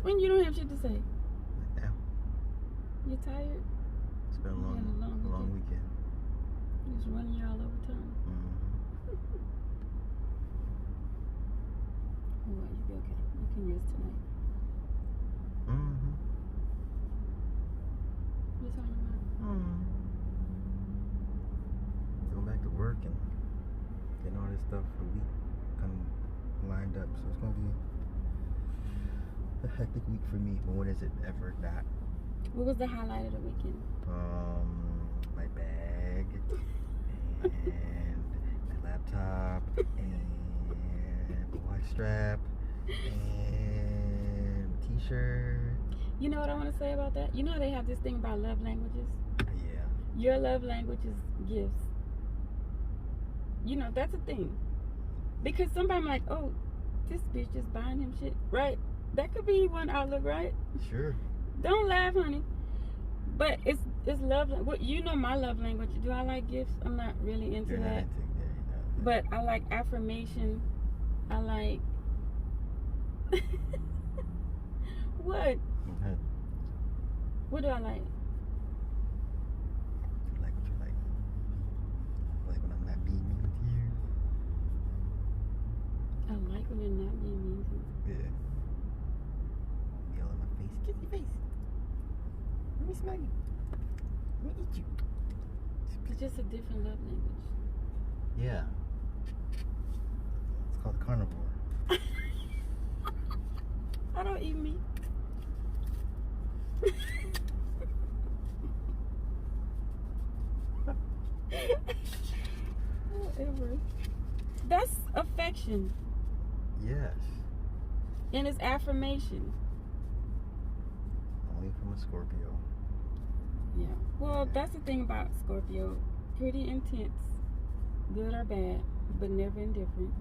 when you don't have shit to say? Now. You tired? It's been a long weekend. Just running y'all over time. Oh, well, you be okay. You can rest tonight. What's on your mind? Going back to work and getting all this stuff for the week kind of lined up. So it's going to be a hectic week for me. But when is it ever not? What was the highlight of the weekend? My bag and my laptop and the watch strap and t-shirt. You know what I want to say about that? You know how they have this thing about love languages? Yeah. Your love language is gifts. You know, that's a thing. Because somebody like, oh, this bitch just buying him shit. Right? That could be one outlook, right? Sure. Don't laugh, honey. But it's love. What you know my love language. Do I like gifts? I'm not really into You're that. not into that. But I like affirmation. I like what? What do I like? You like what you like. Like when I'm not being mean to you. I like when you're not being mean to me. Yeah. Yell in my face. Kiss your face. Let me smell you. Let me eat you. It's just a different love language. Yeah. It's called carnivore. I don't eat meat. Whatever. That's affection. Yes. And it's affirmation. Only from a Scorpio. Yeah. Well, that's the thing about Scorpio. Pretty intense. Good or bad, but never indifferent.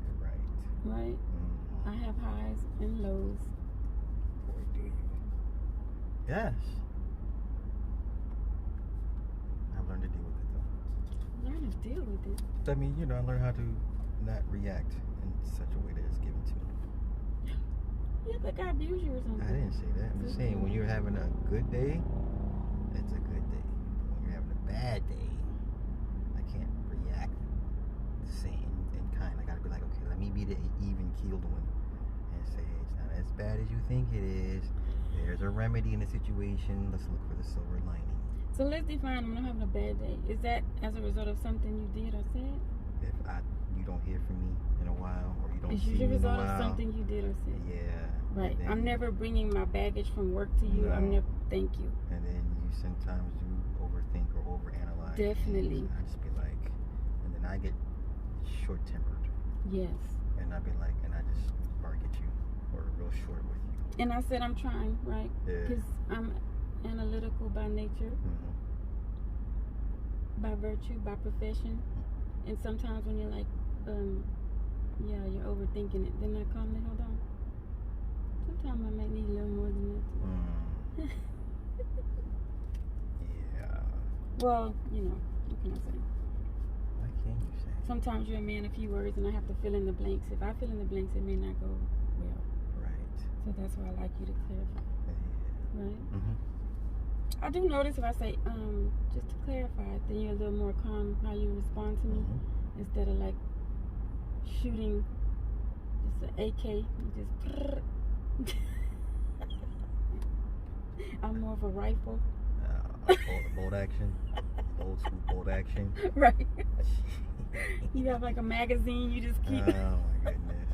You're right. Right? I have highs and lows. Boy, do you. Yes. I've learned to deal with it, though. Learn to deal with it. I mean, I learned how to not react in such a way that it's given to me. Yeah, like I abuse you or something. I didn't say that. I'm just saying, when you're having a good day, it's a good day. When you're having a bad day, I can't react the same in kind. I gotta be like, okay, let me be the even-keeled one and say, it's not as bad as you think it is. There's a remedy in the situation. Let's look for the silver lining. So let's define when I'm having a bad day. Is that as a result of something you did or said? If you don't hear from me in a while, or you don't It's see usually me a in a result while. of something you did or said. Yeah. Right. I'm never bringing my baggage from work to you. No. I'm never. Thank you. And then you sometimes do overthink or overanalyze. Definitely. I just be like, and then I get short-tempered. Yes. And I be like, and I just bark at you, or real short with you. And I said I'm trying, right? Yeah. Because I'm analytical by nature, by virtue, by profession. And sometimes when you're like, yeah, you're overthinking it, then I calmly hold on. Sometimes I might need a little more than that. Yeah. Well, what can I say? What can you say? Sometimes you're a man of few words and I have to fill in the blanks. If I fill in the blanks, it may not go well. Right. So that's why I like you to clarify. Yeah. Right? Mm-hmm. I do notice if I say, just to clarify, then you're a little more calm how you respond to me. Instead of like shooting just an AK, you just I'm more of a rifle. Bolt action. Old school bolt action. Right. You have like a magazine, you just keep. Oh my goodness.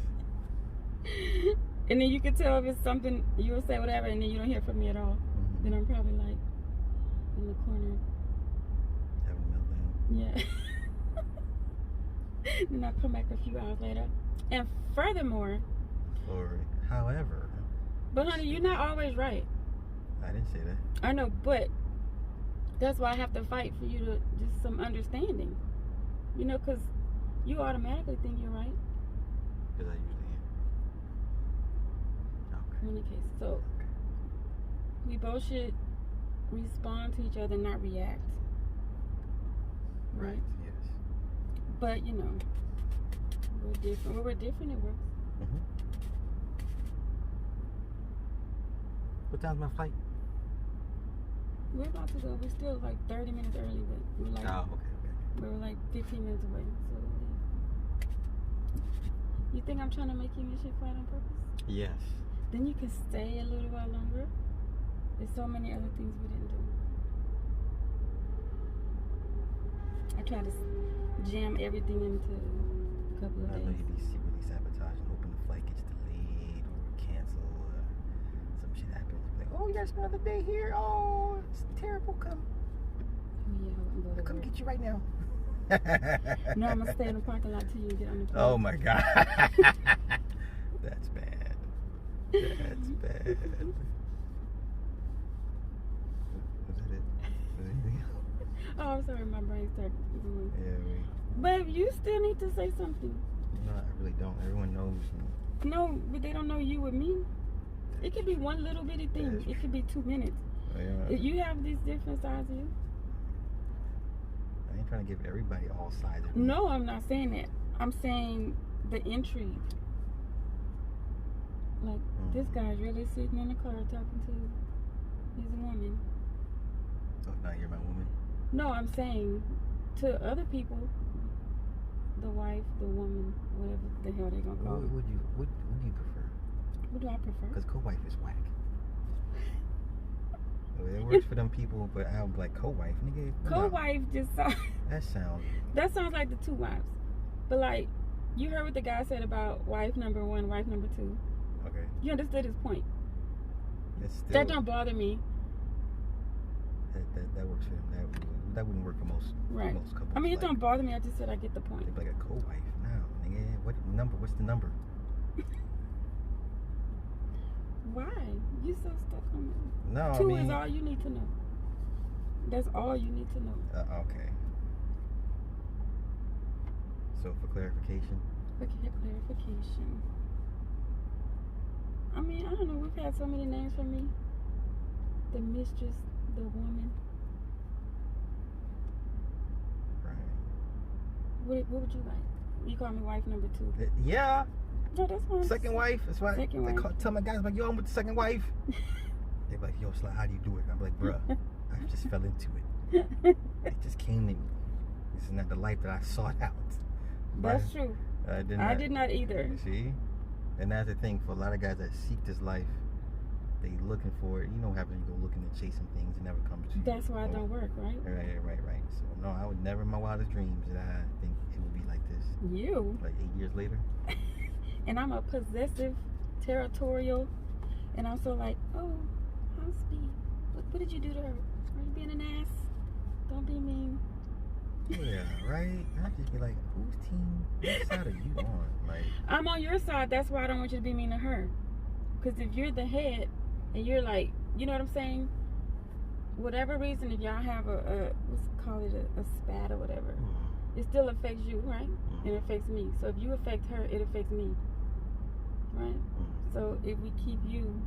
And then you can tell if it's something, you'll say whatever, and then you don't hear from me at all. Then I'm probably like in the corner. Having a meltdown. Yeah. Then I come back a few hours later. And furthermore. Or, however. But honey, you're not always right. I didn't say that. I know, but that's why I have to fight for you to just some understanding. Because you automatically think you're right. Because I usually am. Okay. In the case. So, we both should respond to each other, not react. Right, yes. But, we're different. When we're different, it works. What time's my flight? We're about to go. We're still like 30 minutes early, but we're like, we're like 15 minutes away. So you think I'm trying to make you miss your flight on purpose? Yes. Then you can stay a little while longer. There's so many other things we didn't do. I try to jam everything into a couple of days. I know you be secretly sabotaging, hoping the flight gets delayed or canceled or some shit happens. Like, oh, you got another day here. Oh, it's terrible. Come. Yeah, I wouldn't go to Come work. get you right now. No, I'm gonna stay in the parking lot till you get on the plane. Oh my God. That's bad. That's bad. Was that it? Was anything else? Oh, I'm sorry, my brain started going. Yeah, But you still need to say something. no, I really don't. Everyone knows me. No, but they don't know you with me. It could be one little bitty thing. That's It could be 2 minutes. Yeah. You have these different sides of you. I ain't trying to give everybody all sides of me. No, I'm not saying that. I'm saying the intrigue. Like, this guy's really sitting in the car talking to his woman. So now you're my woman? No, I'm saying to other people, the wife, the woman, whatever the hell they gonna call it. What do you prefer? What do I prefer? Because co-wife is whack. Well, it works for them people, but I'm like co-wife, nigga. Co-wife just sounds. That sounds like the two wives. But like, you heard what the guy said about wife number 1, wife number 2. okay. You understood his point. It's still, That don't bother me. that works for them. That wouldn't work for most couples. I mean, it like, don't bother me. I just said I get the point. They'd be like a co-wife. No, nigga. What's the number? Why? You so stuck on that. No, 2 I mean, is all you need to know. That's all you need to know. Okay. So for clarification. Okay, clarification. I mean, I don't know. We've had so many names for me. The mistress, the woman. Right. What would you like? You call me wife number 2. Yeah. No, that's fine. Second wife. That's why Second I wife. tell my guys like, yo, I'm with the second wife. They're like, yo, Sly, how do you do it? I'm like, bruh, I just fell into it. It just came to me. This is not the life that I sought out. That's true. I did not either. You see? And that's the thing, for a lot of guys that seek this life, they looking for it. You know what happens, you go looking and chasing things, it never comes to you. That's why it don't work, right? Right. So, no, I would never in my wildest dreams that I think it would be like this. You. Like 8 years later. And I'm a possessive, territorial, and I'm so like, oh, how sweet. What did you do to her? Are you being an ass? Don't be mean. Yeah, right? I'd just be like, whose team, what side are you on? Like, I'm on your side. That's why I don't want you to be mean to her. Because if you're the head and you're like, you know what I'm saying? Whatever reason, if y'all have let's call it a spat or whatever, it still affects you, right? It affects me. So if you affect her, it affects me. Right? So if we keep you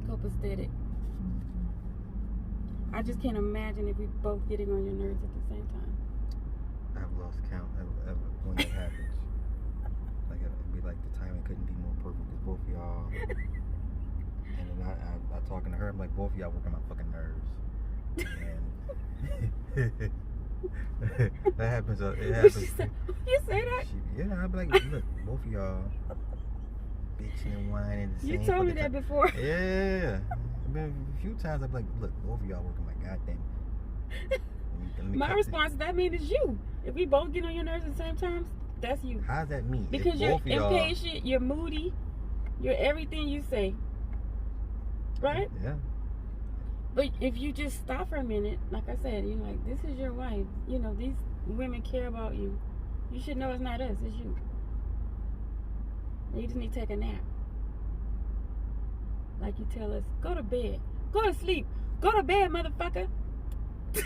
copacetic, I just can't imagine if we both getting on your nerves at the same time. I've lost count of when that happens. Like, it'd be like the timing couldn't be more perfect because both of y'all. And then I talking to her, I'm like, both of y'all working my fucking nerves. And that happens. It happens. You say that? Yeah, I'd be like, look, both of y'all bitching and whining. You told me that before. Yeah. Been a few times I've like, look, both of y'all working my goddamn. My response to that mean is you. If we both get on your nerves at the same time, that's you. How's that mean? Because you're impatient, you're moody, you're everything you say. Right? Yeah. But if you just stop for a minute, like I said, you're like, this is your wife. You know, these women care about you. You should know it's not us, it's you. You just need to take a nap. Like you tell us, go to bed. Go to sleep. Go to bed, motherfucker. I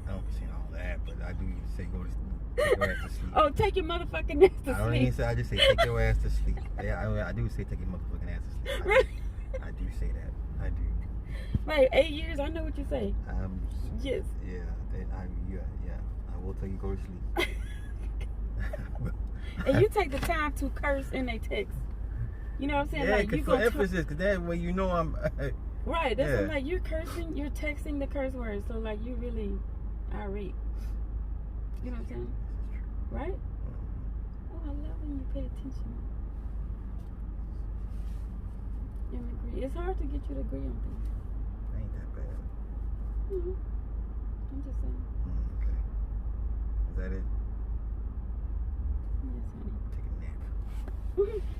don't be saying all that, but I do say go to take your ass to sleep. Oh, take your motherfucking ass to sleep. I don't even say, I just say take your ass to sleep. Yeah, I do say take your motherfucking ass to sleep. Right? I do say that. I do. Right, 8 years, I know what you say. Yes. Yeah, I will tell you go to sleep. And you take the time to curse in a text. You know what I'm saying? Yeah, like you for gonna emphasis, because that way you know I'm. Right. That's Yeah. what I'm like. You're cursing. You're texting the curse words. So like you really irate. You know what I'm saying? Right? Oh, I love when you pay attention and agree. It's hard to get you to agree on things. Ain't that bad. I'm just saying. Okay. Is that it? Yes, honey. Take a nap.